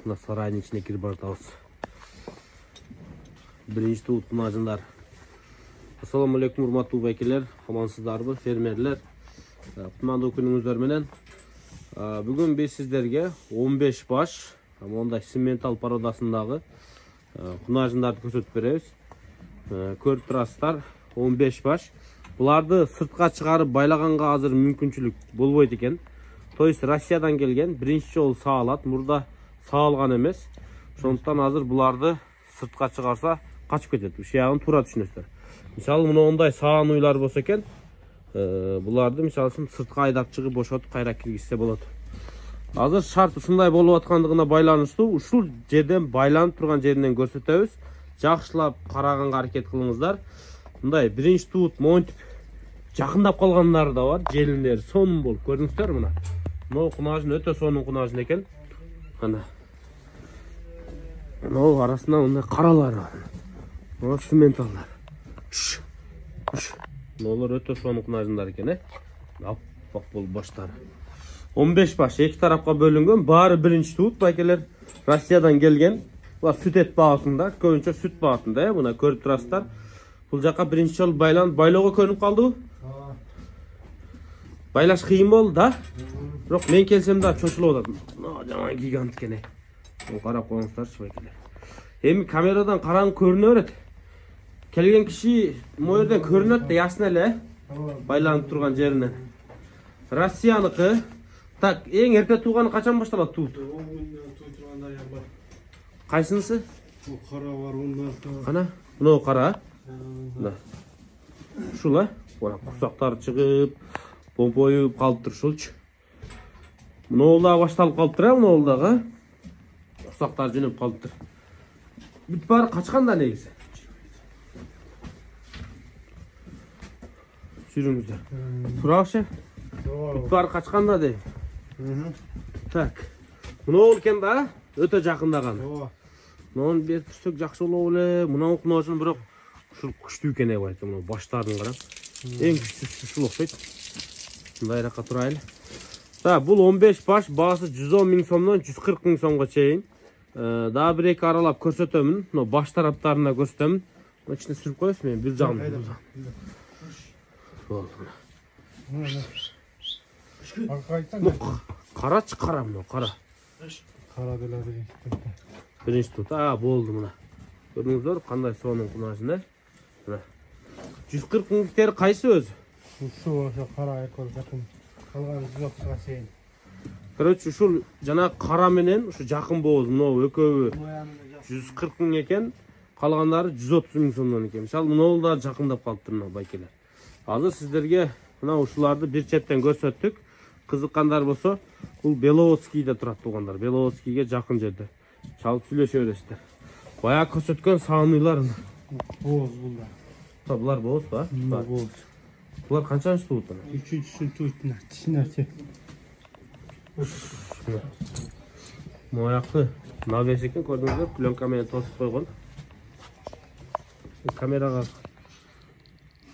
Mına sarayın içine kirip baratабыз. Birinci tuğut mınajınдар. Assalamu alaikum урматтуу байкелер, амансыздарбы, фермерлер. Кутмандуу күнүңүздөр менен. Бүгүн биз сиздерге 15 баш, мондай симментал породасындагы кунажындарды көрсөтүп беребиз. Көрүп турасыздар, 15 баш. Буларды сыртка чыгарып байлаганга азыр мүмкүнчүлүк болбойт экен. То есть Россиядан келген, биринчи жолу саалат, мурда саалган эмес. Ошондуктан азыр буларды сыртка чыгарса качып кетет. Ушул ягын туура түшүнөсүздөр. Мисалы мындай саан уйлар болсо экен, буларды мисалы үчүн сыртка айдап чыгып бошотуп кайра киргизсе болот. Азыр шарт ушундай болуп аткандыгына байланыштуу ушул жерден байланып турган жеринен көрсөтөбүз. Жакшылап караганга аракет кылыңыздар. Мындай биринчи туут монтип жакындап калгандар да бар, желиндер сонун болуп көрдүңүздөр мына. Мына кунажын өтө сонун кунажын экен. Мына. Мына арасында мындай каралар бар. Мына симменталдар. Мыналар өтө сонун кунажындар экен, аппак болуп баштары. 15 баш эки тарапка бөлүнгөн, баары биринчи туут байкелер, Россиядан келген. Булар сүт эт багытында, көбүнчө сүт багытында, мына көрүп турасыздар. Бул жака биринчи жолу байлоого көнүп калдыбы? Байлаш кыйын болду да. Бирок мен келсем да чочулуп атат. Жаман гигант экен. Карап коюңуздарчы байкелер. Эми камерадан караң көрүнө берет. Келген киши могу жерден көрүнөт да, ясно эле, байланып турган жеринен. Россияныкы. Так, эң эрте тууганы качан башталат туут? Кайсынысы? Кара бар, онда. Кана, мына кара. Мына. Ушул, Мына курсактары чыгып, помпоюп калыптыр ушулчу. Мына да башталып калыптыр, мына дагы. Курсактар жөнөп калыптыр. Бүт баары качканда негизи. Жүрүңүздөр. Турабы? Бүт баары качканда дейм. Так. Мына экен да, өтө жакындаган. Мынаны берип түшсөк жакшы болобу эле. Мына кунажын бирок ушул күчтүү экен деп айтты. Мына баштарын карап. Эң күчтүүсү ушул окшойт. Мындайракка турайлы. Да, бул 15 баш, баасы 110 000 сомдон 140 000 сомго чейин. Дагы бир эки аралап көрсөтөмүн. Мына баш тараптарына көрсөтөмүн. Мына ичине сүрүп коесуз, мен бир жагын. Болду. Карачы кара мына, кара. Кара деле биринчи туут. Болду мына. Көрдүңүздөр кандай сонун кунажын, Мына. 140 000 кайсы өзү? Ушул кара экол жакын. Калган жокка чейин. Короче, ушул жана кара менен ушу жакын бооз, мына экөөбү 140 000 экен, калгандары 130 000 сомдон экен. Мисалы, мына да жакындап калыптыр мына байкелер. Азыр сиздерге мына ушуларды бир четтен көрсөттүк. Кызыккандар болсо, бул Беловодскийде турат туугандар. Беловодскийге жакын жерде. Чалып сүйлөшө бересиздер. Бая көрсөткөн сааныйлар. Бооз булар. Булар бооз ба? Бооз. Булар канчанчы туут? 3-чү туутуна тишинерчи. Мояқы навес екен, көрдіңіздер, пленка менен тосып қойған. Камераға.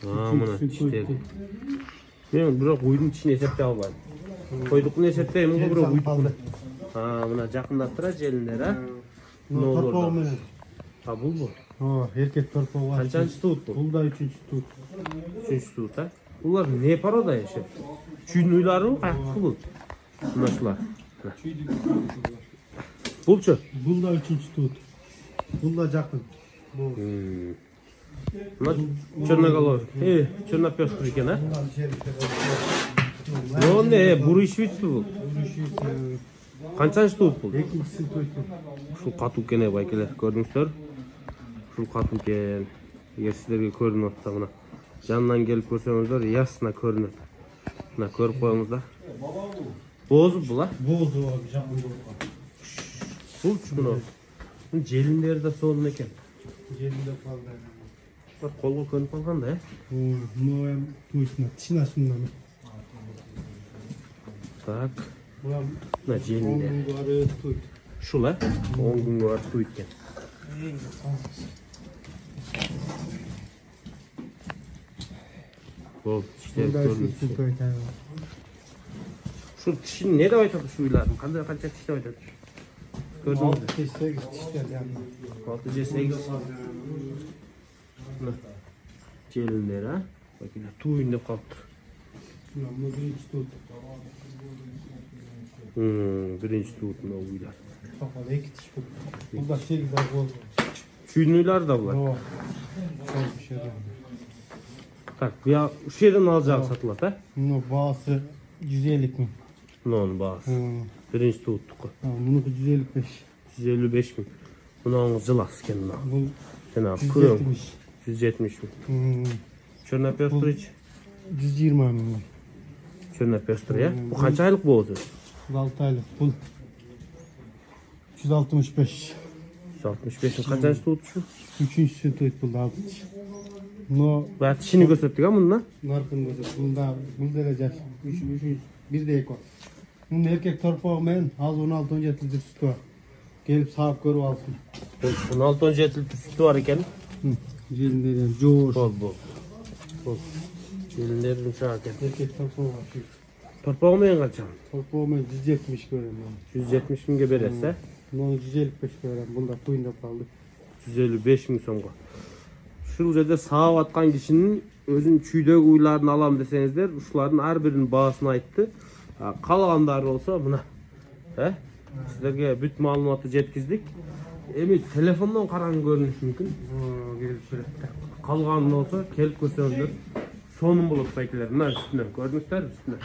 Мына тиштер. Мен бирок уйдун тишин эсептей албайм. Койдукун эсептейм, бирок уйдукун. Мына жакындап турат желиндер, Мына торпоо менен. Бул. Эркек торпоо. Канчанчы туут бул? Бул да 3-чү туут. 3-чү туут, Булар не порода ешеп? Чүйдүн уйларыбы, каяктыкы бул? Мына ушулар. Булчу? Бул да 3-чү туут. Бул да жакын. Мына черноголовый. Чернопёстрый экен, Ну не, бурый швейц бул. Канчанчы туут бул? 2-чү туут. Ушул катуу экен, байкелер, көрдүңүздөр. Ушул катуу экен. Эгер сиздерге көрүнүп атса, мына жанынан келип көрсөңүздөр, ясно көрүнөт. Мына көрүп коюңуздар. Бооз бул, Бооз жакын болуп. Булчу мына. Желиндери да сонун экен. Желинде калды. Колго көнүп калган да, Мына туутуна тишинасындан. Так. Мына желинде. Ушул, 10 күнгө бар туут экен. Болду, тиштер көрүнүп. Ушул тишин не деп айтат ушул уйлардын? Кандай канча тиш деп айтат? Gördünüz mü? 6-8 dişler yani. 6-8. Gelinler ha. Bakın tuyun dep kalktı. Bu birinci tut. Birinci tuğutun o uylar. Kapalı 2 diş bu. Bunda 8 ay oldu. Çüynüler de var. Yok. Çok bir şey değil. Tak ya şu yerden alacak satılat ha. Bunun bağısı 150 mi? Non bağısı. Birinci tuğuttuk. Bunun 155. 155 bin. Bunun zılas kendine. Bu Cenab kırım. 170. 170 bin. Çörnep yastır hiç. 120 mi? Çörnep yastır ya. Bu kaç aylık bu oldu? 6 aylık. Bu 165. 165'in kaçıncı tuğutuşu? 3. tut bu 6 diş. No, Ben dişini gösterdik ha bununla. narkın gözü. Bunda derece. 3. Bir de eko. Bunun erkek torpağı men az 16-17 litre sütü var. Gelip sahip görüp alsın. 16-17 litre sütü var iken. Jelinde yani coğur. Bol. Gelinler yumuşak iken. Erkek torpağı var. Torpağı mı kaçan? Torpağı men 170 görüyorum yani. 170 bin geberese. Bunu 155 görüyorum. Bunda tuyunda kaldı. 155 bin songa. Şu da sağa atkan kişinin özün çüydök uylarını alam desenizler, uşların her birinin bağısını aytты. Kalganlar olsa buna. He? Sizlerge bütün malumatı jetkizdik. Emi telefondan karan görünüş mümkün. Gelip şöyle. Kalganın olsa kelip körsöңүздөр. Sonun bulup bekler. Mına üstüne. Gördünüzler üstüne.